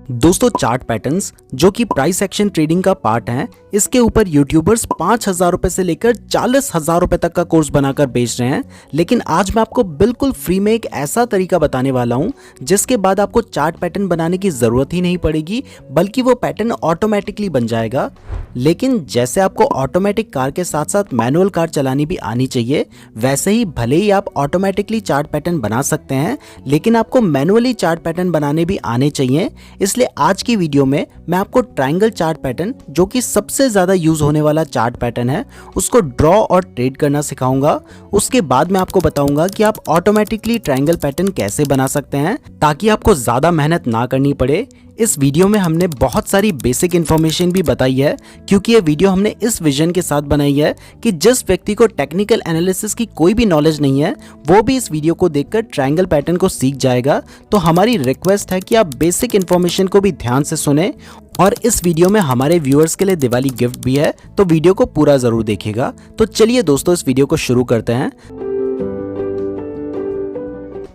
दोस्तों chart patterns जो कि प्राइस एक्शन ट्रेडिंग का पार्ट हैं, इसके ऊपर यूट्यूबर्स 5,000 रुपए से लेकर 40,000 रुपए तक का कोर्स बनाकर बेच रहे हैं। लेकिन आज मैं आपको बिल्कुल फ्री में एक ऐसा तरीका बताने वाला हूं जिसके बाद आपको चार्ट पैटर्न बनाने की जरूरत ही नहीं पड़ेगी, बल्कि वो पैटर्न ऑटोमेटिकली बन जाएगा। लेकिन जैसे आपको ऑटोमेटिक कार के साथ साथ मैनुअल कार चलानी भी आनी चाहिए, वैसे ही भले ही आप ऑटोमेटिकली चार्ट पैटर्न बना सकते हैं, लेकिन आपको मैनुअली चार्ट पैटर्न बनाने भी आने चाहिए। इसलिए आज की वीडियो में मैं आपको ट्रायंगल चार्ट पैटर्न, जो कि सबसे ज्यादा यूज होने वाला चार्ट पैटर्न है, उसको ड्रॉ और ट्रेड करना सिखाऊंगा। उसके बाद मैं आपको बताऊंगा कि आप ऑटोमेटिकली ट्रायंगल पैटर्न कैसे बना सकते हैं ताकि आपको ज्यादा मेहनत ना करनी पड़े। इस वीडियो में हमने बहुत सारी बेसिक इन्फॉर्मेशन भी बताई है, क्योंकि ये वीडियो हमने इस विजन के साथ बनाई है कि जिस व्यक्ति को टेक्निकल एनालिसिस की कोई भी नॉलेज नहीं है, वो भी इस वीडियो को देखकर ट्रायंगल पैटर्न को सीख जाएगा। तो हमारी रिक्वेस्ट है कि आप बेसिक इन्फॉर्मेशन को भी ध्यान से सुने। और इस वीडियो में हमारे व्यूअर्स के लिए दिवाली गिफ्ट भी है, तो वीडियो को पूरा जरूर देखिएगा। तो चलिए दोस्तों, इस वीडियो को शुरू करते हैं।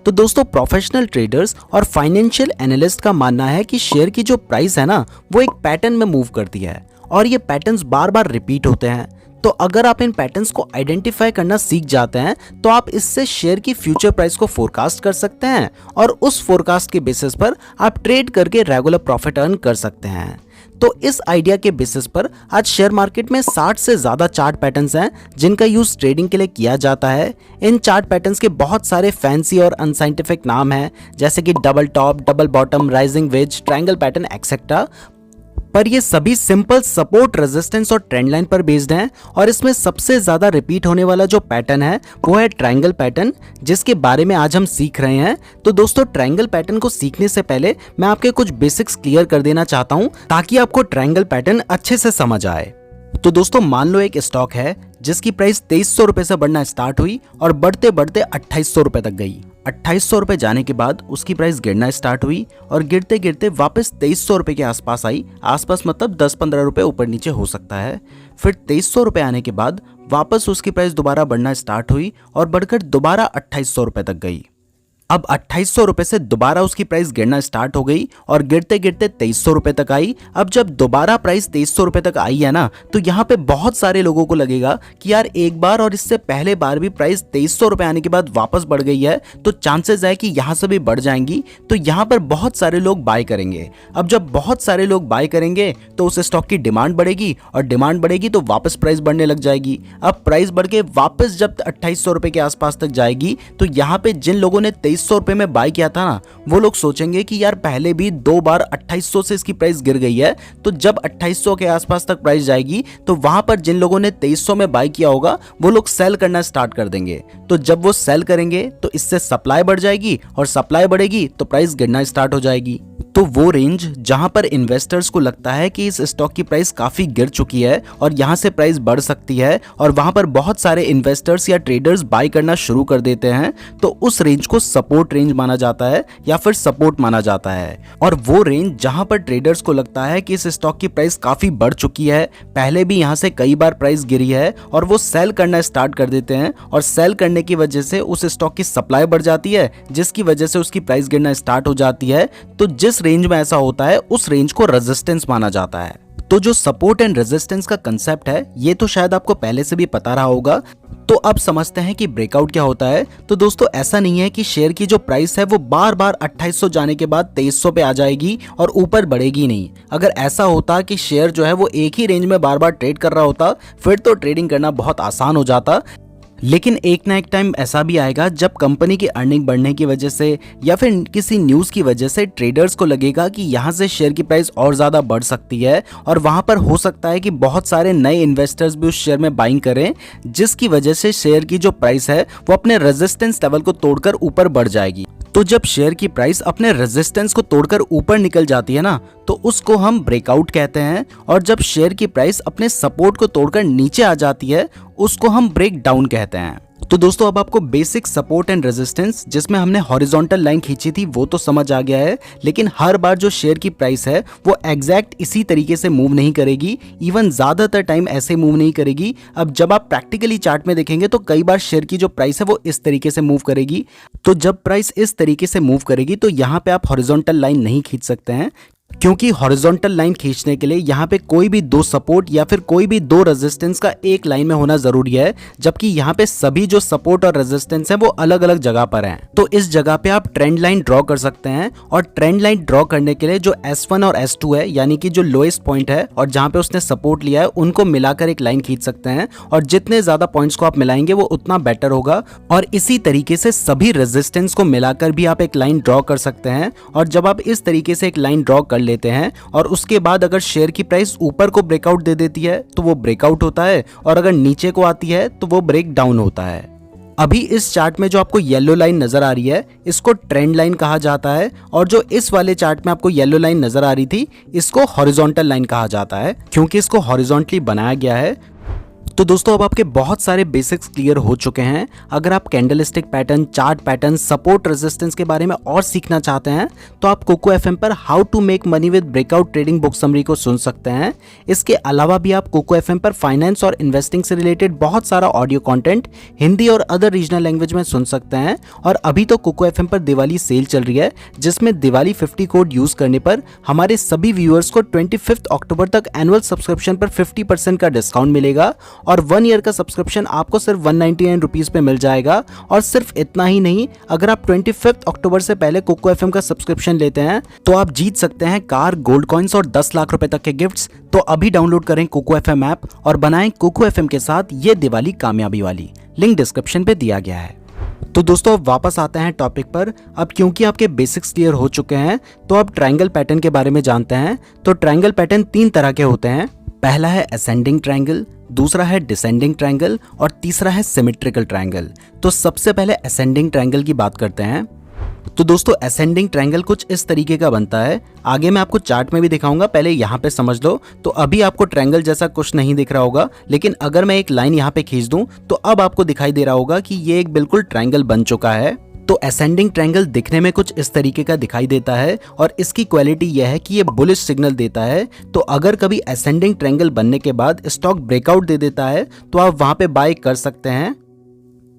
तो दोस्तों, प्रोफेशनल ट्रेडर्स और फाइनेंशियल एनालिस्ट का मानना है कि शेयर की जो प्राइस है ना, वो एक पैटर्न में मूव करती है और ये पैटर्न्स बार बार रिपीट होते हैं। तो अगर आप इन पैटर्न्स को आइडेंटिफाई करना सीख जाते हैं, तो आप इससे शेयर की फ्यूचर प्राइस को फोरकास्ट कर सकते हैं और उस फोरकास्ट के बेसिस पर आप ट्रेड करके रेगुलर प्रॉफिट अर्न कर सकते हैं। तो इस आइडिया के बेसिस पर आज शेयर मार्केट में 60 से ज्यादा चार्ट पैटर्न्स हैं जिनका यूज ट्रेडिंग के लिए किया जाता है। इन चार्ट पैटर्न्स के बहुत सारे फैंसी और अनसाइंटिफिक नाम हैं, जैसे कि double top, double bottom, rising veg, triangle pattern etcetera. पर ये सभी सिंपल सपोर्ट, रेजिस्टेंस और ट्रेंड लाइन पर बेस्ड हैं और इसमें सबसे ज्यादा रिपीट होने वाला जो पैटर्न है वो है ट्रायंगल पैटर्न, जिसके बारे में आज हम सीख रहे हैं। तो दोस्तों, ट्रायंगल पैटर्न को सीखने से पहले मैं आपके कुछ बेसिक्स क्लियर कर देना चाहता हूं ताकि आपको ट्रायंगल पैटर्न अच्छे से समझ आए। तो दोस्तों, मान लो एक स्टॉक है जिसकी प्राइस 2300 रुपए से बढ़ना स्टार्ट हुई और बढ़ते बढ़ते 2800 रुपए तक गई। 2800 रुपए जाने के बाद उसकी प्राइस गिरना स्टार्ट हुई और गिरते गिरते वापस 2300 रुपए के आसपास आई। आसपास मतलब 10-15 रुपए ऊपर नीचे हो सकता है। फिर 2300 रुपए आने के बाद वापस उसकी प्राइस दोबारा बढ़ना स्टार्ट हुई और बढ़कर दोबारा 2800 रुपए तक गई। अब 2800 रुपए से दोबारा उसकी प्राइस गिरना स्टार्ट हो गई और गिरते गिरते 2300 रुपए तक आई। अब जब दोबारा प्राइस 2300 रुपए तक आई है ना, तो यहाँ पे बहुत सारे लोगों को लगेगा कि यार एक बार और इससे पहले बार भी प्राइस 2300 रुपए आने के बाद वापस बढ़ गई है, तो चांसेस है कि यहाँ से भी बढ़ जाएंगी। तो यहाँ पर बहुत सारे लोग बाय करेंगे। अब जब बहुत सारे लोग बाय करेंगे तो उस स्टॉक की डिमांड बढ़ेगी और डिमांड बढ़ेगी तो वापस प्राइस बढ़ने लग जाएगी। अब प्राइस बढ़ के वापस जब 2800 रुपए के आसपास तक जाएगी, तो यहाँ पे जिन लोगों ने 2300 रुपए में बाय किया था ना, वो लोग सोचेंगे कि यार पहले भी 2 बार 2800 से इसकी प्राइस गिर गई है, तो जब 2800 के आसपास तक प्राइस जाएगी तो वहां पर जिन लोगों ने 2300 में बाय किया होगा वो लोग सेल करना स्टार्ट कर देंगे। तो जब वो सेल करेंगे तो इससे सप्लाई बढ़ जाएगी और सप्लाई बढ़ेगी तो प्राइस गिरना स्टार्ट हो जाएगी। तो वो रेंज जहां पर इन्वेस्टर्स को लगता है कि इस स्टॉक की प्राइस काफी गिर चुकी है और यहां से प्राइस बढ़ सकती है और वहां पर बहुत सारे इन्वेस्टर्स या ट्रेडर्स बाय करना शुरू कर देते हैं, तो उस रेंज को सपोर्ट रेंज माना जाता है या फिर सपोर्ट माना जाता है। और वो रेंज जहां पर ट्रेडर्स को लगता है कि इस स्टॉक की प्राइस काफी बढ़ चुकी है, पहले भी यहां से कई बार प्राइस गिरी है, और वो सेल करना स्टार्ट कर देते हैं और सेल करने की वजह से उस स्टॉक की सप्लाई बढ़ जाती है, जिसकी वजह से उसकी प्राइस गिरना स्टार्ट हो जाती है। तो जिस रेंज में ऐसा होता है उस रेंज को रेजिस्टेंस माना जाता है। तो जो सपोर्ट एंड रेजिस्टेंस का कंसेप्ट है, ये तो शायद आपको पहले से भी पता रहा होगा। तो अब समझते हैं कि ब्रेकआउट क्या होता है। तो दोस्तों, ऐसा नहीं है कि शेयर की जो प्राइस है वो बार बार 2800 जाने के बाद 2300 पे आ जाएगी और ऊपर बढ़ेगी नहीं। अगर ऐसा होता कि शेयर जो है वो एक ही रेंज में बार बार ट्रेड कर रहा होता, फिर तो ट्रेडिंग करना बहुत आसान हो जाता। लेकिन एक ना एक टाइम ऐसा भी आएगा जब कंपनी की अर्निंग बढ़ने की वजह से या फिर किसी न्यूज़ की वजह से ट्रेडर्स को लगेगा कि यहाँ से शेयर की प्राइस और ज़्यादा बढ़ सकती है, और वहाँ पर हो सकता है कि बहुत सारे नए इन्वेस्टर्स भी उस शेयर में बाइंग करें, जिसकी वजह से शेयर की जो प्राइस है वो अपने रेजिस्टेंस लेवल को तोड़कर ऊपर बढ़ जाएगी। तो जब शेयर की प्राइस अपने रेजिस्टेंस को तोड़कर ऊपर निकल जाती है ना, तो उसको हम ब्रेकआउट कहते हैं। और जब शेयर की प्राइस अपने सपोर्ट को तोड़कर नीचे आ जाती है, उसको हम ब्रेक डाउन कहते हैं। तो दोस्तों, अब आपको बेसिक सपोर्ट एंड रेजिस्टेंस, जिसमें हमने हॉरिजॉन्टल लाइन खींची थी, वो तो समझ आ गया है। लेकिन हर बार जो शेयर की प्राइस है वो एग्जैक्ट इसी तरीके से मूव नहीं करेगी, इवन ज्यादातर टाइम ऐसे मूव नहीं करेगी। अब जब आप प्रैक्टिकली चार्ट में देखेंगे तो कई बार शेयर की जो प्राइस है वो इस तरीके से मूव करेगी। तो जब प्राइस इस तरीके से मूव करेगी तो यहाँ पे आप हॉरिजॉन्टल लाइन नहीं खींच सकते हैं, क्योंकि हॉरिजॉन्टल लाइन खींचने के लिए यहाँ पे कोई भी दो सपोर्ट या फिर कोई भी दो रेजिस्टेंस का एक लाइन में होना जरूरी है, जबकि यहाँ पे सभी जो सपोर्ट और रेजिस्टेंस है वो अलग अलग जगह पर हैं। तो इस जगह पे आप ट्रेंड लाइन ड्रॉ कर सकते हैं, और ट्रेंड लाइन ड्रॉ करने के लिए जो S1 और S2 है, यानी कि जो लोएस्ट पॉइंट है और जहाँ पे उसने सपोर्ट लिया है, उनको मिलाकर एक लाइन खींच सकते हैं। और जितने ज्यादा पॉइंट्स को आप मिलाएंगे वो उतना बेटर होगा। और इसी तरीके से सभी रेजिस्टेंस को मिलाकर भी आप एक लाइन ड्रॉ कर सकते हैं। और जब आप इस तरीके से एक लाइन ड्रॉ कर लेते हैं और उसके बाद अगर शेयर की प्राइस ऊपर को ब्रेकआउट दे देती है तो वो ब्रेकआउट होता है, और अगर नीचे को आती है तो वो ब्रेक डाउन होता है। अभी इस चार्ट में जो आपको येलो लाइन नजर आ रही है इसको ट्रेंड लाइन कहा जाता है, और जो इस वाले चार्ट में आपको येलो लाइन नजर आ रही थी इसको हॉरिजॉन्टल लाइन कहा जाता है, क्योंकि इसको हॉरिजॉन्टली बनाया गया है। तो दोस्तों अब आपके बहुत सारे बेसिक्स क्लियर हो चुके हैं। अगर आप candlestick pattern, chart pattern, support resistance के बारे में और सीखना चाहते हैं तो आप कोको एफएम पर how to make money with breakout trading book summary को सुन सकते हैं। इसके अलावा भी आप कोको एफएम पर फाइनेंस और इन्वेस्टिंग से रिलेटेड बहुत सारा ऑडियो कंटेंट हिंदी और अदर रीजनल लैंग्वेज में सुन सकते हैं। और अभी तो कोको एफएम पर दिवाली सेल चल रही है, जिसमें दिवाली 50 कोड यूज करने पर हमारे सभी व्यूअर्स को 25 अक्टूबर तक एनुअल सब्सक्रिप्शन पर 50% का डिस्काउंट मिलेगा, और 1 ईयर का सब्सक्रिप्शन आपको सिर्फ 199 रुपीज पे मिल जाएगा। और सिर्फ इतना ही नहीं, अगर आप 25 अक्टूबर से पहले कोको एफएम का सब्सक्रिप्शन लेते हैं तो आप जीत सकते हैं कार, गोल्ड कॉइन्स और 10 लाख रुपए तक के गिफ्ट्स। तो अभी डाउनलोड करें कोको एफएम ऐप और बनाएं कोको एफएम के साथ ये दिवाली कामयाबी वाली। लिंक डिस्क्रिप्शन पे दिया गया है। तो दोस्तों अब वापस आते हैं टॉपिक पर। अब क्योंकि आपके बेसिक्स क्लियर हो चुके हैं तो अब ट्रायंगल पैटर्न के बारे में जानते हैं। तो ट्रायंगल पैटर्न 3 तरह के होते हैं। पहला है असेंडिंग ट्रायंगल, दूसरा है डिसेंडिंग ट्रायंगल और तीसरा है सिमेट्रिकल ट्रायंगल। तो सबसे पहले असेंडिंग ट्रायंगल की बात करते हैं। तो दोस्तों असेंडिंग ट्रायंगल कुछ इस तरीके का बनता है। आगे मैं आपको चार्ट में भी दिखाऊंगा, पहले यहाँ पे समझ लो। तो अभी आपको ट्रायंगल जैसा कुछ नहीं दिख रहा होगा, लेकिन अगर मैं एक लाइन यहाँ पे खींच दूं तो अब आपको दिखाई दे रहा होगा कि ये एक बिल्कुल ट्रायंगल बन चुका है। तो असेंडिंग ट्रायंगल दिखने में कुछ इस तरीके का दिखाई देता है, और इसकी क्वालिटी यह है कि ये बुलिश सिग्नल देता है। तो अगर कभी असेंडिंग ट्रायंगल बनने के बाद स्टॉक ब्रेकआउट दे देता है तो आप वहां पे बाय कर सकते हैं।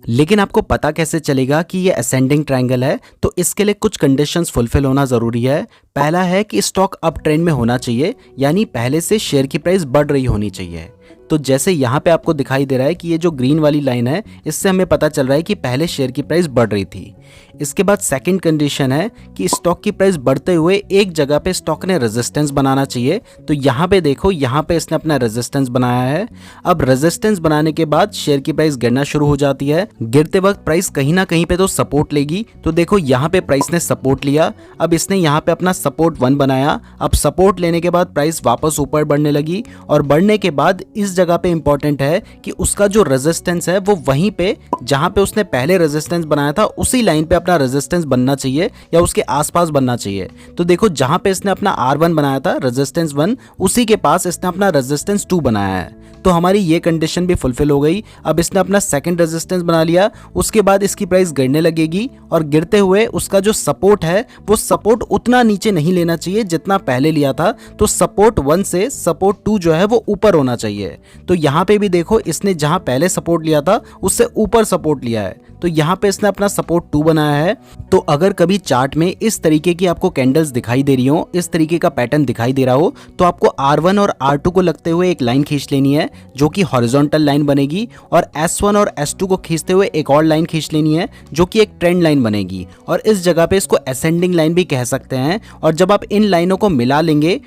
लेकिन आपको पता कैसे चलेगा कि ये असेंडिंग ट्रायंगल है? तो इसके लिए कुछ कंडीशंस फुलफिल होना जरूरी है। पहला है कि स्टॉक अप ट्रेंड में होना चाहिए, यानी पहले से शेयर की प्राइस बढ़ रही होनी चाहिए। तो जैसे यहाँ पे आपको दिखाई दे रहा है कि ये जो ग्रीन वाली लाइन है, इससे हमें पता चल रहा है कि पहले शेयर की प्राइस बढ़ रही थी। इसके बाद सेकंड कंडीशन है कि स्टॉक की प्राइस बढ़ते हुए एक जगह पे स्टॉक ने रेजिस्टेंस बनाना चाहिए। तो यहाँ पे देखो, यहाँ पे इसने अपना रेजिस्टेंस बनाया है। अब रेजिस्टेंस बनाने के बाद शेयर की प्राइस गिरना शुरू हो जाती है। गिरते वक्त प्राइस कहीं ना कहीं पे तो सपोर्ट लेगी। तो देखो यहाँ पे प्राइस ने सपोर्ट लिया, अब इसने यहाँ पे अपना सपोर्ट 1 बनाया। अब सपोर्ट लेने के बाद प्राइस वापस ऊपर बढ़ने लगी, और बढ़ने के बाद इस जगह पे इंपॉर्टेंट है कि उसका जो रेजिस्टेंस है वो वहीं पे जहां पे उसने पहले रेजिस्टेंस बनाया था उसी लाइन पे अपना रेजिस्टेंस बनना चाहिए, या उसके आसपास बनना चाहिए। तो देखो जहां पे इसने अपना R1 बनाया था, रेजिस्टेंस 1, उसी के पास इसने अपना रेजिस्टेंस 2 बनाया है। तो हमारी ये कंडीशन भी फुलफिल हो गई। अब इसने अपना सेकंड रेजिस्टेंस बना लिया, उसके बाद इसकी प्राइस गिरने लगेगी, और गिरते हुए उसका जो सपोर्ट है वो सपोर्ट उतना नीचे नहीं लेना चाहिए जितना पहले लिया था। तो सपोर्ट 1 से सपोर्ट 2 जो है वो ऊपर होना चाहिए। तो यहाँ पे भी देखो, इसने जहां पहले सपोर्ट लिया था उससे ऊपर सपोर्ट लिया है, तो यहाँ पे इसने अपना सपोर्ट 2 बनाया है। तो अगर कभी चार्ट में इस तरीके की आपको कैंडल्स दिखाई दे रही हो, इस तरीके का पैटर्न दिखाई दे रहा हो, तो आपको R1 और R2 को लगते हुए एक लाइन खींच लेनी है जो कि हॉरिजॉन्टल लाइन बनेगी, और S1 और S2 को खींचते हुए एक और लाइन खींच लेनी है जो कि एक ट्रेंड लाइन बनेगी, और इस जगह पे इसको असेंडिंग लाइन भी कह सकते हैं। और जब आप इन लाइनों को मिला लेंगे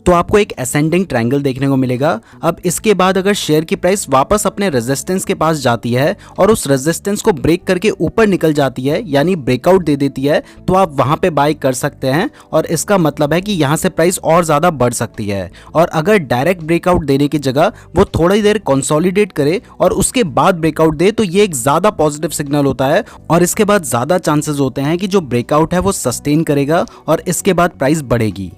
तो आपको एक असेंडिंग ट्रायंगल देखने को मिलेगा। अब इसके बाद अगर शेयर की प्राइस वापस अपने रेजिस्टेंस के पास जाती है और उस रेजिस्टेंस को ब्रेक करके ऊपर निकल जाती है, यानी ब्रेकआउट दे देती है, तो आप वहां पे बाय कर सकते हैं। और इसका मतलब है कि यहां से प्राइस और ज्यादा बढ़ सकती है। और अगर डायरेक्ट ब्रेकआउट देने की जगह वो थोड़ी देर कंसोलिडेट करे और उसके बाद ब्रेकआउट दे, तो ये एक ज्यादा पॉजिटिव सिग्नल होता है, और इसके बाद ज्यादा चांसेस होते हैं कि जो ब्रेकआउट है वो सस्टेन करेगा और इसके बाद प्राइस बढ़ेगी।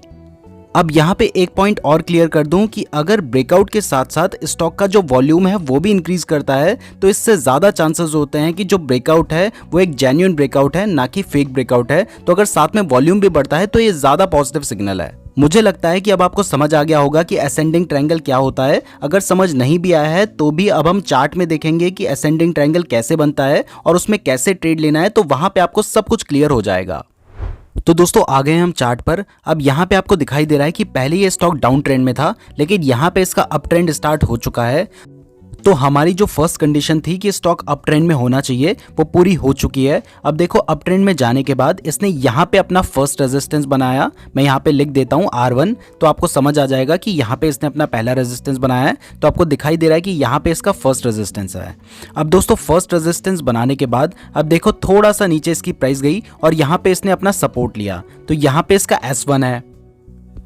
अब यहाँ पे एक पॉइंट और क्लियर कर दूं कि अगर ब्रेकआउट के साथ साथ स्टॉक का जो वॉल्यूम है वो भी इंक्रीज करता है, तो इससे ज्यादा चांसेस होते हैं कि जो ब्रेकआउट है वो एक जेन्युइन ब्रेकआउट है, ना कि फेक ब्रेकआउट है। तो अगर साथ में वॉल्यूम भी बढ़ता है तो ये ज्यादा पॉजिटिव सिग्नल है। मुझे लगता है कि अब आपको समझ आ गया होगा कि असेंडिंग ट्रायंगल क्या होता है। अगर समझ नहीं भी आया है तो भी अब हम चार्ट में देखेंगे कि असेंडिंग ट्रायंगल कैसे बनता है और उसमें कैसे ट्रेड लेना है, तो वहां पे आपको सब कुछ क्लियर हो जाएगा। तो दोस्तों आ गए हम चार्ट पर। अब यहाँ पे आपको दिखाई दे रहा है कि पहले ये स्टॉक डाउन ट्रेंड में था, लेकिन यहाँ पे इसका अप ट्रेंड स्टार्ट हो चुका है। तो हमारी जो फर्स्ट कंडीशन थी कि स्टॉक अप ट्रेंड में होना चाहिए, वो पूरी हो चुकी है। अब देखो अप ट्रेंड में जाने के बाद इसने यहाँ पे अपना फर्स्ट रेजिस्टेंस बनाया। मैं यहाँ पे लिख देता हूँ R1, तो आपको समझ आ जाएगा कि यहाँ पे इसने अपना पहला रेजिस्टेंस बनाया है। तो आपको दिखाई दे रहा है कि यहाँ पे इसका फर्स्ट रेजिस्टेंस है। अब दोस्तों फर्स्ट रेजिस्टेंस बनाने के बाद अब देखो थोड़ा सा नीचे इसकी प्राइस गई और यहाँ पे इसने अपना सपोर्ट लिया। तो यहाँ पे इसका S1 है।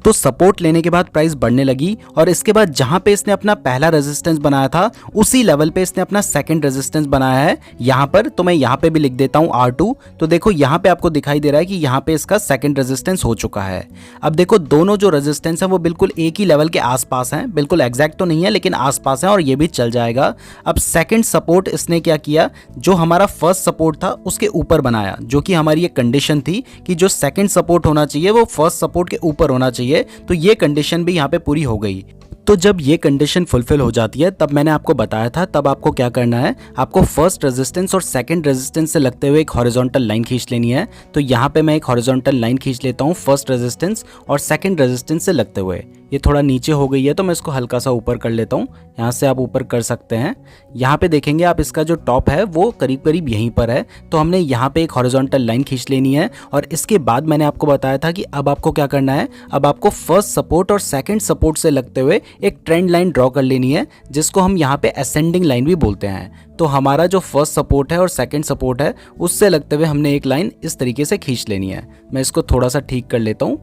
तो सपोर्ट लेने के बाद प्राइस बढ़ने लगी और इसके बाद जहां पे इसने अपना पहला रेजिस्टेंस बनाया था उसी लेवल पे इसने अपना सेकंड रेजिस्टेंस बनाया है यहां पर। तो मैं यहां पे भी लिख देता हूं R2। तो देखो यहां पे आपको दिखाई दे रहा है कि यहां पे इसका सेकंड रेजिस्टेंस हो चुका है। अब देखो दोनों जो रेजिस्टेंस है वो बिल्कुल एक ही लेवल के आसपास हैं, बिल्कुल एग्जैक्ट तो नहीं है लेकिन आसपास है और ये भी चल जाएगा। अब सेकंड सपोर्ट इसने क्या किया, जो हमारा फर्स्ट सपोर्ट था उसके ऊपर बनाया, जो कि हमारी ये कंडीशन थी कि जो सेकंड सपोर्ट होना चाहिए वो फर्स्ट सपोर्ट के ऊपर होना चाहिए। तो ये कंडीशन भी यहाँ पे पूरी हो गई। तो जब ये कंडीशन फुलफिल हो जाती है तब मैंने आपको बताया था, तब आपको क्या करना है, आपको फर्स्ट रेजिस्टेंस और सेकंड रेजिस्टेंस से लगते हुए एक हॉरिजॉन्टल लाइन खींच लेनी है। तो यहाँ पे मैं एक हॉरिजॉन्टल लाइन खींच लेता हूँ फर्स्ट रेजिस्टेंस और सेकंड रेजिस्टेंस से लगते हुए। ये थोड़ा नीचे हो गई है तो मैं इसको हल्का सा ऊपर कर लेता हूँ। यहाँ से आप ऊपर कर सकते हैं। यहाँ पे देखेंगे आप इसका जो टॉप है वो करीब करीब यहीं पर है। तो हमने यहाँ पे एक हॉरिजॉन्टल लाइन खींच लेनी है और इसके बाद मैंने आपको बताया था कि अब आपको क्या करना है, अब आपको फर्स्ट सपोर्ट और सेकंड सपोर्ट से लगते हुए एक ट्रेंड लाइन ड्रॉ कर लेनी है, जिसको हम यहाँ पे असेंडिंग लाइन भी बोलते हैं। तो हमारा जो फर्स्ट सपोर्ट है और सेकंड सपोर्ट है उससे लगते हुए हमने एक लाइन इस तरीके से खींच लेनी है। मैं इसको थोड़ा सा ठीक कर लेता हूँ।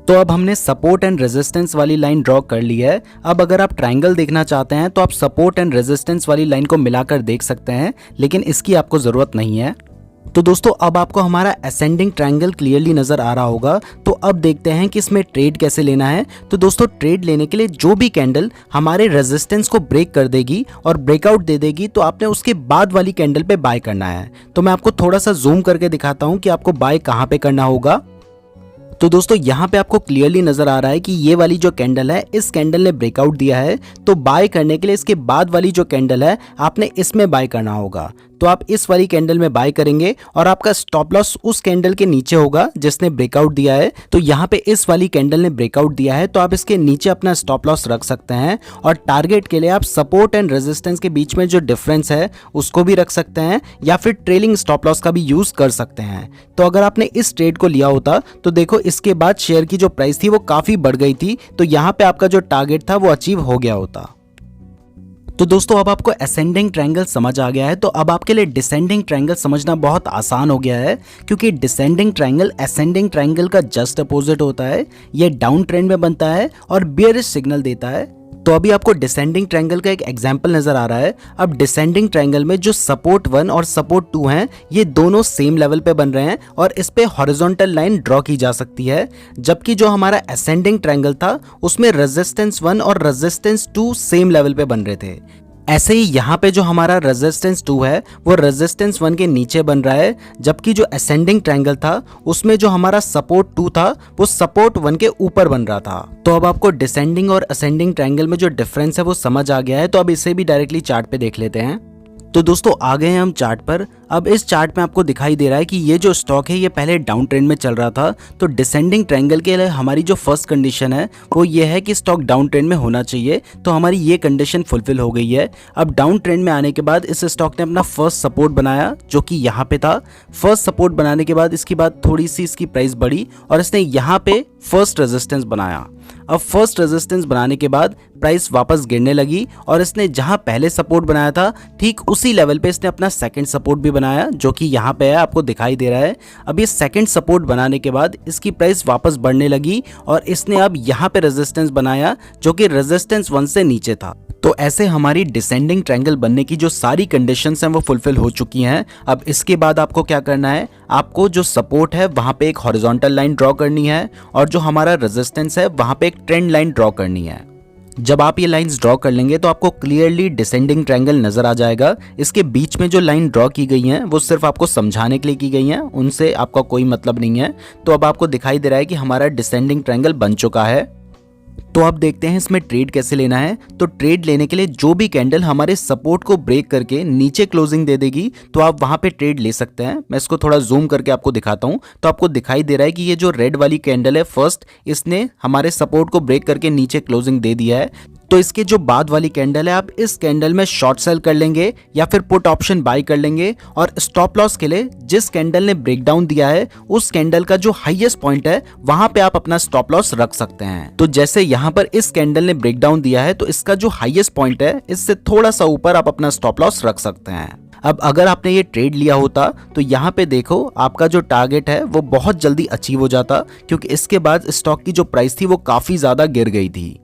तो अब हमने सपोर्ट एंड रेजिस्टेंस वाली लाइन ड्रॉ कर ली है। अब अगर आप ट्रायंगल देखना चाहते हैं तो आप सपोर्ट एंड रेजिस्टेंस वाली लाइन को मिलाकर देख सकते हैं, लेकिन इसकी आपको जरूरत नहीं है। तो दोस्तों अब आपको हमारा असेंडिंग ट्रायंगल क्लियरली नजर आ रहा होगा। तो अब देखते हैं कि इसमें ट्रेड कैसे लेना है। तो दोस्तों ट्रेड लेने के लिए जो भी कैंडल हमारे रेजिस्टेंस को ब्रेक कर देगी और ब्रेकआउट दे देगी, तो आपने उसके बाद वाली कैंडल पे बाय करना है। तो मैं आपको थोड़ा सा जूम करके दिखाता हूं कि आपको बाय कहां पे करना होगा। तो दोस्तों यहाँ पे आपको क्लियरली नजर आ रहा है कि ये वाली जो कैंडल है, इस कैंडल ने ब्रेकआउट दिया है। तो बाय करने के लिए इसके बाद वाली जो कैंडल है आपने इसमें बाय करना होगा। तो आप इस वाली कैंडल में बाय करेंगे और आपका स्टॉप लॉस उस कैंडल के नीचे होगा जिसने ब्रेकआउट दिया है। तो यहाँ पे इस वाली कैंडल ने ब्रेकआउट दिया है तो आप इसके नीचे अपना स्टॉप लॉस रख सकते हैं और टारगेट के लिए आप सपोर्ट एंड रेजिस्टेंस के बीच में जो डिफरेंस है उसको भी रख सकते हैं या फिर ट्रेलिंग स्टॉप लॉस का भी यूज कर सकते हैं। तो अगर आपने इस ट्रेड को लिया होता तो देखो इसके बाद शेयर की जो प्राइस थी वो काफी बढ़ गई थी। तो यहाँ पे आपका जो टारगेट था वो अचीव हो गया होता। तो दोस्तों अब आपको असेंडिंग ट्रायंगल समझ आ गया है। तो अब आपके लिए डिसेंडिंग ट्रायंगल समझना बहुत आसान हो गया है, क्योंकि डिसेंडिंग ट्रायंगल असेंडिंग ट्रायंगल का जस्ट अपोजिट होता है। ये डाउन ट्रेंड में बनता है और बेयरिश सिग्नल देता है। तो अभी आपको डिसेंडिंग ट्रायंगल का एक एग्जांपल नजर आ रहा है। अब डिसेंडिंग ट्रायंगल में जो सपोर्ट 1 और सपोर्ट 2 हैं, ये दोनों सेम लेवल पे बन रहे हैं और इस पे हॉरिजॉन्टल लाइन ड्रॉ की जा सकती है। जबकि जो हमारा असेंडिंग ट्रायंगल था उसमें रेजिस्टेंस 1 और रेजिस्टेंस 2 सेम लेवल पे बन रहे थे। ऐसे ही यहाँ पे जो हमारा रेजिस्टेंस 2 है वो रेजिस्टेंस 1 के नीचे बन रहा है, जबकि जो असेंडिंग ट्रायंगल था उसमें जो हमारा सपोर्ट 2 था वो सपोर्ट 1 के ऊपर बन रहा था। तो अब आपको डिसेंडिंग और असेंडिंग ट्रायंगल में जो डिफरेंस है वो समझ आ गया है। तो अब इसे भी डायरेक्टली चार्ट पे देख लेते हैं। तो दोस्तों आ गए हैं हम चार्ट पर। अब इस चार्ट में आपको दिखाई दे रहा है कि ये जो स्टॉक है ये पहले डाउन ट्रेंड में चल रहा था। तो डिसेंडिंग ट्रायंगल के लिए हमारी जो फर्स्ट कंडीशन है वो ये है कि स्टॉक डाउन ट्रेंड में होना चाहिए। तो हमारी ये कंडीशन फुलफिल हो गई है। अब डाउन ट्रेंड में आने के बाद इस स्टॉक ने अपना फर्स्ट सपोर्ट बनाया, जो कि यहाँ पे था। फर्स्ट सपोर्ट बनाने के बाद इसके बाद थोड़ी सी इसकी प्राइस बढ़ी और इसने यहाँ पे फर्स्ट रेजिस्टेंस बनाया। अब फर्स्ट रेजिस्टेंस बनाने के बाद प्राइस वापस गिरने लगी और इसने जहां पहले सपोर्ट बनाया था ठीक उसी लेवल पे इसने अपना सेकंड सपोर्ट भी बनाया, जो कि यहाँ पे है, आपको दिखाई दे रहा है। अब ये सेकंड सपोर्ट बनाने के बाद इसकी प्राइस वापस बढ़ने लगी और इसने अब यहाँ पे रेजिस्टेंस बनाया, जो कि रेजिस्टेंस 1 से नीचे था। तो ऐसे हमारी डिसेंडिंग ट्रायंगल बनने की जो सारी कंडीशंस हैं वो फुलफिल हो चुकी हैं। अब इसके बाद आपको क्या करना है, आपको जो सपोर्ट है वहां पे एक हॉरिजॉन्टल लाइन ड्रॉ करनी है और जो हमारा रेजिस्टेंस है वहां पे एक ट्रेंड लाइन ड्रॉ करनी है। जब आप ये लाइंस ड्रॉ कर लेंगे तो आपको क्लियरली डिसेंडिंग ट्रायंगल नजर आ जाएगा। इसके बीच में जो लाइन ड्रॉ की गई हैं वो सिर्फ आपको समझाने के लिए की गई हैं, उनसे आपका कोई मतलब नहीं है। तो अब आपको दिखाई दे रहा है कि हमारा डिसेंडिंग ट्रायंगल बन चुका है। तो अब देखते हैं इसमें ट्रेड कैसे लेना है। तो ट्रेड लेने के लिए जो भी कैंडल हमारे सपोर्ट को ब्रेक करके नीचे क्लोजिंग दे देगी तो आप वहां पे ट्रेड ले सकते हैं। मैं इसको थोड़ा जूम करके आपको दिखाता हूं। तो आपको दिखाई दे रहा है कि ये जो रेड वाली कैंडल है फर्स्ट, इसने हमारे सपोर्ट को ब्रेक करके नीचे क्लोजिंग दे दिया है। तो इसके जो बाद वाली कैंडल है, आप इस कैंडल में शॉर्ट सेल कर लेंगे या फिर पुट ऑप्शन बाय कर लेंगे। और स्टॉप लॉस के लिए जिस कैंडल ने ब्रेकडाउन दिया है उस कैंडल का जो हाईएस्ट पॉइंट है वहां पे आप अपना स्टॉप लॉस रख सकते हैं। तो जैसे यहाँ पर इस कैंडल ने ब्रेकडाउन दिया है तो इसका जो हाईएस्ट पॉइंट है इससे थोड़ा सा ऊपर आप अपना स्टॉप लॉस रख सकते हैं। अब अगर आपने ये ट्रेड लिया होता तो यहाँ पे देखो आपका जो टारगेट है वो बहुत जल्दी अचीव हो जाता, क्योंकि इसके बाद स्टॉक की जो प्राइस थी वो काफी ज्यादा गिर गई थी।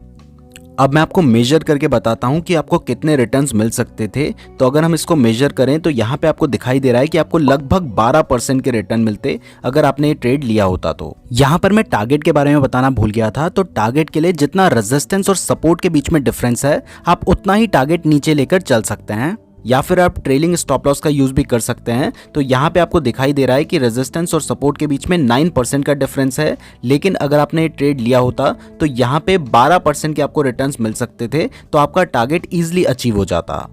अब मैं आपको मेजर करके बताता हूं कि आपको कितने रिटर्न्स मिल सकते थे। तो अगर हम इसको मेजर करें तो यहाँ पे आपको दिखाई दे रहा है कि आपको लगभग 12% के रिटर्न मिलते अगर आपने ये ट्रेड लिया होता। तो यहाँ पर मैं टारगेट के बारे में बताना भूल गया था। तो टारगेट के लिए जितना रेजिस्टेंस और सपोर्ट के बीच में डिफरेंस है, आप उतना ही टारगेट नीचे लेकर चल सकते हैं, या फिर आप ट्रेलिंग स्टॉप लॉस का यूज भी कर सकते हैं। तो यहाँ पे आपको दिखाई दे रहा है कि रेजिस्टेंस और सपोर्ट के बीच में 9% का डिफरेंस है, लेकिन अगर आपने ट्रेड लिया होता तो यहाँ पे 12% के आपको रिटर्न्स मिल सकते थे, तो आपका टारगेट इजीली अचीव हो जाता।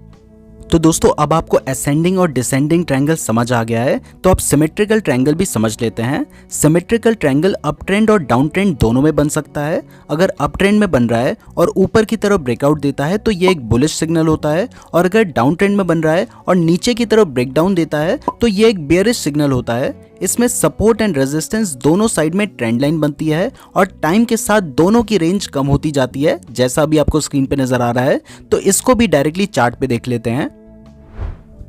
तो दोस्तों अब आपको असेंडिंग और डिसेंडिंग ट्रायंगल समझ आ गया है, तो अब सिमेट्रिकल ट्रायंगल भी समझ लेते हैं। सिमेट्रिकल ट्रायंगल अप ट्रेंड और डाउन ट्रेंड दोनों में बन सकता है। अगर अप ट्रेंड में बन रहा है और ऊपर की तरफ ब्रेकआउट देता है तो ये एक बुलिश सिग्नल होता है, और अगर डाउन ट्रेंड में बन रहा है और नीचे की तरफ ब्रेकडाउन देता है तो ये एक बेयरिश सिग्नल होता है। इसमें सपोर्ट एंड रेजिस्टेंस दोनों साइड में ट्रेंड लाइन बनती है और टाइम के साथ दोनों की रेंज कम होती जाती है, जैसा अभी आपको स्क्रीन पे नजर आ रहा है। तो इसको भी डायरेक्टली चार्ट पे देख लेते हैं।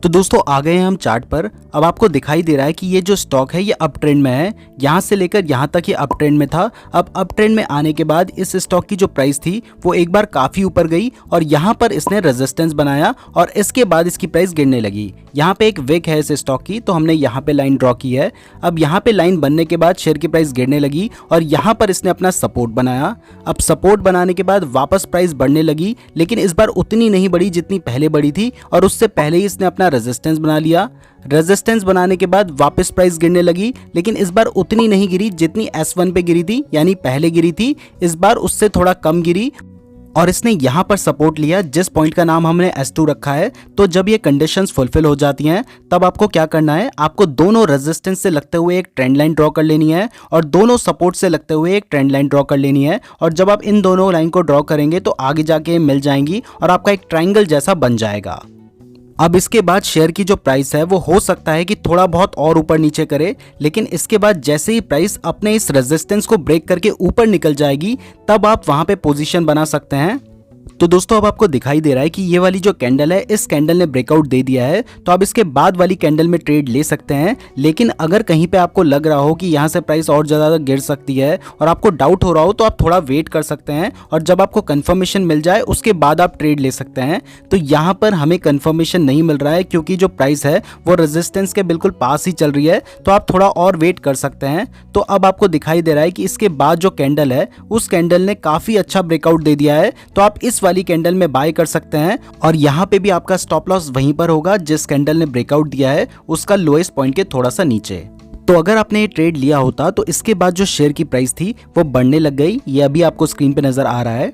तो दोस्तों आ गए हैं हम चार्ट पर। अब आपको दिखाई दे रहा है कि ये जो स्टॉक है ये अप ट्रेंड में है, यहाँ से लेकर यहाँ तक ये अप ट्रेंड में था। अब अप ट्रेंड में आने के बाद इस स्टॉक की जो प्राइस थी वो एक बार काफी ऊपर गई और यहाँ पर इसने रेजिस्टेंस बनाया और इसके बाद इसकी प्राइस गिरने लगी। यहाँ पे एक विक है इस स्टॉक की, तो हमने यहाँ पे लाइन ड्रॉ की है। अब यहाँ पे लाइन बनने के बाद शेयर की प्राइस गिरने लगी और यहाँ पर इसने अपना सपोर्ट बनाया। अब सपोर्ट बनाने के बाद वापस प्राइस बढ़ने लगी, लेकिन इस बार उतनी नहीं बढ़ी जितनी पहले बढ़ी थी, और उससे पहले ही इसने अपना रेजिस्टेंस बना लिया। रेजिस्टेंस बनाने के बाद वापस प्राइस गिरने लगी, लेकिन इस बार उतनी नहीं गिरी जितनी S1 पे गिरी थी, यानी पहले गिरी थी। इस बार उससे थोड़ा कम गिरी और इसने यहाँ पर सपोर्ट लिया, जिस पॉइंट का नाम हमने S2 रखा है। तो जब ये कंडीशंस फुलफिल हो जाती हैं तब आपको क्या करना है, आपको दोनों रेजिस्टेंस से लगते हुए एक ट्रेंड लाइन ड्रॉ कर लेनी है और दोनों सपोर्ट से लगते हुए एक ट्रेंड लाइन ड्रॉ कर लेनी है। और जब आप इन दोनों लाइन को ड्रॉ करेंगे तो आगे जाके मिल जाएंगी और आपका एक ट्राइंगल जैसा बन जाएगा। अब इसके बाद शेयर की जो प्राइस है वो हो सकता है कि थोड़ा बहुत और ऊपर नीचे करे, लेकिन इसके बाद जैसे ही प्राइस अपने इस रेजिस्टेंस को ब्रेक करके ऊपर निकल जाएगी तब आप वहां पे पोजीशन बना सकते हैं। तो दोस्तों अब आपको दिखाई दे रहा है कि ये वाली जो कैंडल है, इस कैंडल ने ब्रेकआउट दे दिया है, तो आप इसके बाद वाली कैंडल में ट्रेड ले सकते हैं। लेकिन अगर कहीं पे आपको लग रहा हो कि यहाँ से प्राइस और ज़्यादा गिर सकती है और आपको डाउट हो रहा हो, तो आप थोड़ा वेट कर सकते हैं और जब आपको कंफर्मेशन मिल जाए उसके बाद आप ट्रेड ले सकते हैं। तो यहाँ पर हमें कंफर्मेशन नहीं मिल रहा है क्योंकि जो प्राइस है वो रेजिस्टेंस के बिल्कुल पास ही चल रही है, तो आप थोड़ा और वेट कर सकते हैं। तो अब आपको दिखाई दे रहा है कि इसके बाद जो कैंडल है उस कैंडल ने काफ़ी अच्छा ब्रेकआउट दे दिया है, तो आप इस वाली कैंडल में बाय कर सकते हैं और यहाँ पे भी आपका स्टॉप लॉस वहीं पर होगा जिस कैंडल ने ब्रेकआउट दिया है उसका लोएस्ट पॉइंट के थोड़ा सा नीचे। तो अगर आपने ये ट्रेड लिया होता तो इसके बाद जो शेयर की प्राइस थी वो बढ़ने लग गई, ये अभी आपको स्क्रीन पे नजर आ रहा है।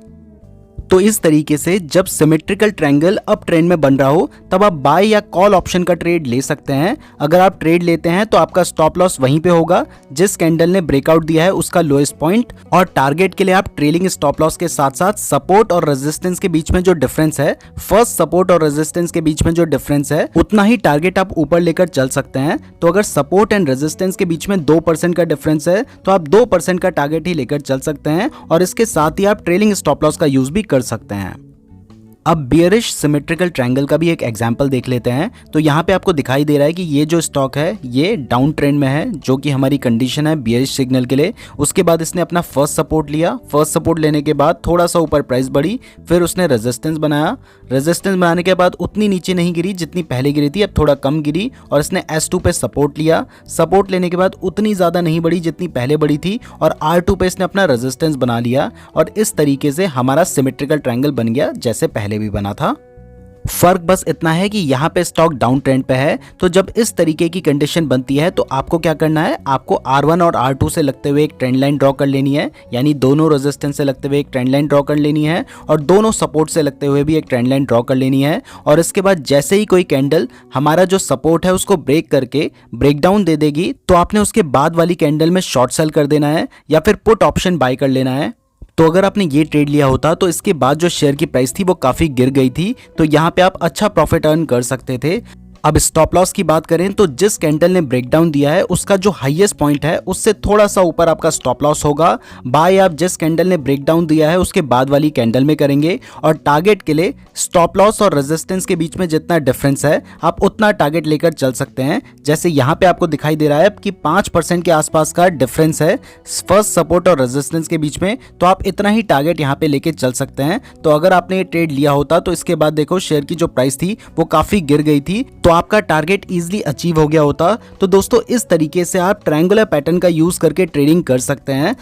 तो इस तरीके से जब सिमेट्रिकल ट्रायंगल अप ट्रेंड में बन रहा हो तब आप बाय या कॉल ऑप्शन का ट्रेड ले सकते हैं। अगर आप ट्रेड लेते हैं तो आपका स्टॉप लॉस वहीं पे होगा जिस कैंडल ने ब्रेकआउट दिया है उसका लोएस्ट पॉइंट, और टारगेट के लिए आप ट्रेलिंग स्टॉप लॉस के साथ साथ सपोर्ट और रेजिस्टेंस के बीच में जो डिफरेंस है, फर्स्ट सपोर्ट और रेजिस्टेंस के बीच में जो डिफरेंस है उतना ही टारगेट आप ऊपर लेकर चल सकते हैं। तो अगर सपोर्ट एंड रेजिस्टेंस के बीच में 2% का डिफरेंस है तो आप 2% का टारगेट ही लेकर चल सकते हैं और इसके साथ ही आप ट्रेलिंग स्टॉप लॉस का यूज भी कर सकते हैं। अब बियरिश सिमेट्रिकल ट्रायंगल का भी एक एग्जांपल देख लेते हैं। तो यहाँ पे आपको दिखाई दे रहा है कि ये जो स्टॉक है ये डाउन ट्रेंड में है, जो कि हमारी कंडीशन है बियरिश सिग्नल के लिए। उसके बाद इसने अपना फर्स्ट सपोर्ट लिया, फर्स्ट सपोर्ट लेने के बाद थोड़ा सा ऊपर प्राइस बढ़ी, फिर उसने रेजिस्टेंस बनाया। रेजिस्टेंस बनाने के बाद उतनी नीचे नहीं गिरी जितनी पहले गिरी थी, अब थोड़ा कम गिरी और इसने S2 पे सपोर्ट लिया। सपोर्ट लेने के बाद उतनी ज़्यादा नहीं बढ़ी जितनी पहले बढ़ी थी और R2 पे इसने अपना रेजिस्टेंस बना लिया और इस तरीके से हमारा सिमेट्रिकल ट्रायंगल बन गया जैसे पहले भी बना था। फर्क बस इतना है कि यहाँ पे स्टॉक डाउन ट्रेंड पे है। तो जब इस तरीके की कंडीशन बनती है तो आपको क्या करना है, आपको R1 और R2 से लगते हुए एक ट्रेंड लाइन ड्रॉ कर लेनी है, यानी दोनों रेजिस्टेंस से लगते हुए एक ट्रेंड लाइन ड्रॉ कर लेनी है और दोनों सपोर्ट से लगते हुए भी एक ट्रेंड लाइन ड्रॉ कर लेनी है। और इसके बाद जैसे ही कोई कैंडल हमारा जो सपोर्ट है उसको ब्रेक करके ब्रेकडाउन दे देगी तो आपने उसके बाद वाली कैंडल में शॉर्ट सेल कर देना है या फिर पुट ऑप्शन बाय कर लेना है। तो अगर आपने ये ट्रेड लिया होता तो इसके बाद जो शेयर की प्राइस थी वो काफ़ी गिर गई थी, तो यहाँ पे आप अच्छा प्रॉफिट अर्न कर सकते थे। अब स्टॉप लॉस की बात करें तो जिस कैंडल ने ब्रेकडाउन दिया है उसका जो हाईएस्ट पॉइंट है उससे थोड़ा सा ऊपर आपका स्टॉप लॉस होगा। बाय आप जिस कैंडल ने ब्रेकडाउन दिया है उसके बाद वाली कैंडल में करेंगे और टारगेट के लिए स्टॉप लॉस और रेजिस्टेंस के बीच में जितना डिफरेंस है आप उतना टारगेट लेकर चल सकते हैं। जैसे यहाँ पे आपको दिखाई दे रहा है कि 5% के आसपास का डिफरेंस है फर्स्ट सपोर्ट और रेजिस्टेंस के बीच में, तो आप इतना ही टारगेट यहाँ पे लेके चल सकते हैं। तो अगर आपने ये ट्रेड लिया होता तो इसके बाद देखो शेयर की जो प्राइस थी वो काफी गिर गई थी, तो आपका टारगेट इजीली अचीव हो गया होता। तो दोस्तों इस तरीके से आप ट्रायंगुलर पैटर्न का यूज करके ट्रेडिंग कर सकते हैं।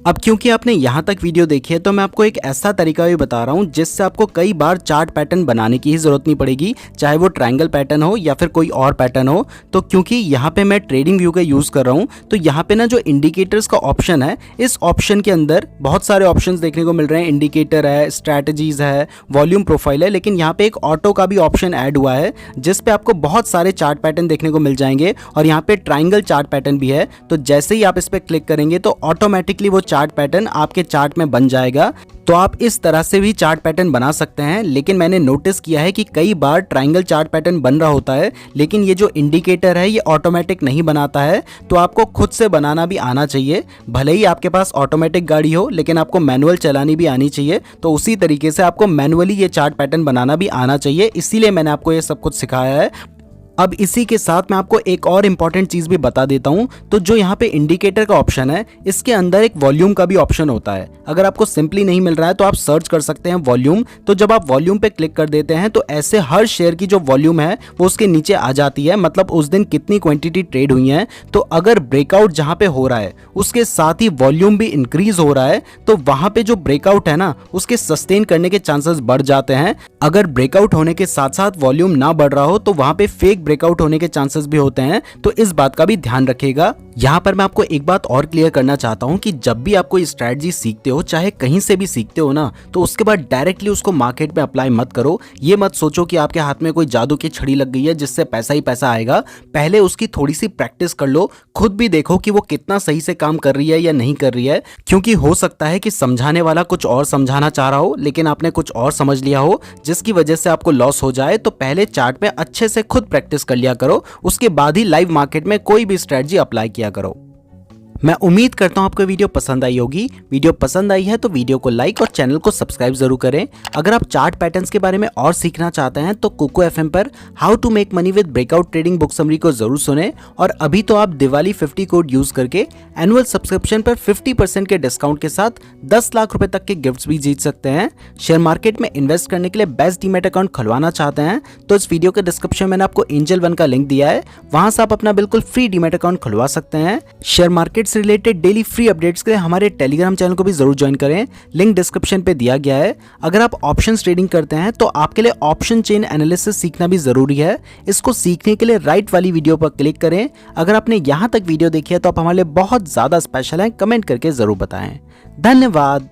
अब क्योंकि आपने यहाँ तक वीडियो देखी है तो मैं आपको एक ऐसा तरीका भी बता रहा हूँ जिससे आपको कई बार चार्ट पैटर्न बनाने की ही जरूरत नहीं पड़ेगी, चाहे वो ट्रायंगल पैटर्न हो या फिर कोई और पैटर्न हो। तो क्योंकि यहाँ पे मैं ट्रेडिंग व्यू का यूज कर रहा हूँ तो यहाँ पे ना जो इंडिकेटर्स का ऑप्शन है, इस ऑप्शन के अंदर बहुत सारे ऑप्शंस देखने को मिल रहे हैं। इंडिकेटर है, स्ट्रैटेजीज है, वॉल्यूम प्रोफाइल है, लेकिन यहाँ पे एक ऑटो का भी ऑप्शन ऐड हुआ है जिसपे आपको बहुत सारे चार्ट पैटर्न देखने को मिल जाएंगे और यहाँ पे ट्रायंगल चार्ट पैटर्न भी है। तो जैसे ही आप इस पर क्लिक करेंगे तो ऑटोमेटिकली वो चार्ट पैटर्न आपके चार्ट में बन जाएगा। तो आप इस तरह से भी चार्ट पैटर्न बना सकते हैं, लेकिन मैंने नोटिस किया है कि कई बार ट्रायंगल चार्ट पैटर्न बन रहा होता है लेकिन ये जो इंडिकेटर है ये ऑटोमेटिक नहीं बनाता है। तो आपको खुद से बनाना भी आना चाहिए। भले ही आपके पास ऑटोमेटिक गाड़ी हो लेकिन आपको मैनुअल चलानी भी आनी चाहिए। तो उसी तरीके से आपको मैनुअली ये चार्ट पैटर्न बनाना भी आना चाहिए, इसीलिए मैंने आपको ये सब कुछ सिखाया है। अब इसी के साथ मैं आपको एक और इम्पॉर्टेंट चीज़ भी बता देता हूं। तो जो यहाँ पे इंडिकेटर का ऑप्शन है इसके अंदर एक वॉल्यूम का भी ऑप्शन होता है। अगर आपको सिंपली नहीं मिल रहा है तो आप सर्च कर सकते हैं वॉल्यूम। तो जब आप वॉल्यूम पे क्लिक कर देते हैं तो ऐसे हर शेयर की जो वॉल्यूम है वो उसके नीचे आ जाती है, मतलब उस दिन कितनी क्वांटिटी ट्रेड हुई है। तो अगर ब्रेकआउट जहाँ पे हो रहा है उसके साथ ही वॉल्यूम भी इंक्रीज हो रहा है तो वहां पे जो ब्रेकआउट है ना उसके सस्टेन करने के चांसेस बढ़ जाते हैं। अगर ब्रेकआउट होने के साथ साथ वॉल्यूम ना बढ़ रहा हो तो वहां पे फेक ब्रेकआउट होने के चांसेस भी होते हैं। तो इस बात का भी ध्यान रखिएगा। यहाँ पर मैं आपको एक बात और क्लियर करना चाहता हूँ कि जब भी आप कोई स्ट्रैटेजी सीखते हो, चाहे कहीं से भी सीखते हो ना, तो उसके बाद डायरेक्टली उसको मार्केट में अप्लाई मत करो। ये मत सोचो कि आपके हाथ में कोई जादू की छड़ी लग गई है जिससे पैसा ही पैसा आएगा। पहले उसकी थोड़ी सी प्रैक्टिस कर लो, खुद भी देखो कि वो कितना सही से काम कर रही है या नहीं कर रही है। क्योंकि हो सकता है कि समझाने वाला कुछ और समझाना चाह रहा हो लेकिन आपने कुछ और समझ लिया हो जिसकी वजह से आपको लॉस हो जाए। तो पहले चार्ट में अच्छे से खुद प्रैक्टिस कर लिया करो, उसके बाद ही लाइव मार्केट में कोई भी स्ट्रेटजी अप्लाई किया करो। मैं उम्मीद करता हूं आपको वीडियो पसंद आई होगी। वीडियो पसंद आई है तो वीडियो को लाइक और चैनल को सब्सक्राइब जरूर करें। अगर आप चार्ट पैटर्न्स के बारे में और सीखना चाहते हैं तो कुको एफएम पर how to make money with breakout trading book summary को जरूर सुने। और अभी तो आप दिवाली 50 कोड यूज करके एनुअल सब्सक्रिप्शन पर 50% के डिस्काउंट के साथ 10 लाख रुपए तक के गिफ्ट्स भी जीत सकते हैं। शेयर मार्केट में इन्वेस्ट करने के लिए बेस्ट डीमैट अकाउंट खुलवाना चाहते हैं तो इस वीडियो के डिस्क्रिप्शन में मैंने आपको एंजल वन का लिंक दिया है, वहां से आप अपना बिल्कुल फ्री डीमैट अकाउंट खुलवा सकते हैं। शेयर मार्केट से रिलेटेड डेली फ्री अपडेट्स के लिए हमारे टेलीग्राम चैनल को भी जरूर ज्वाइन करें, लिंक डिस्क्रिप्शन पे दिया गया है। अगर आप ऑप्शंस ट्रेडिंग करते हैं तो आपके लिए ऑप्शन चेन एनालिसिस सीखना भी जरूरी है। इसको सीखने के लिए राइट वाली वीडियो पर क्लिक करें। अगर आपने यहां तक वीडियो देखी है तो आप हमारे लिए बहुत ज्यादा स्पेशल हैं, कमेंट करके जरूर बताएं। धन्यवाद।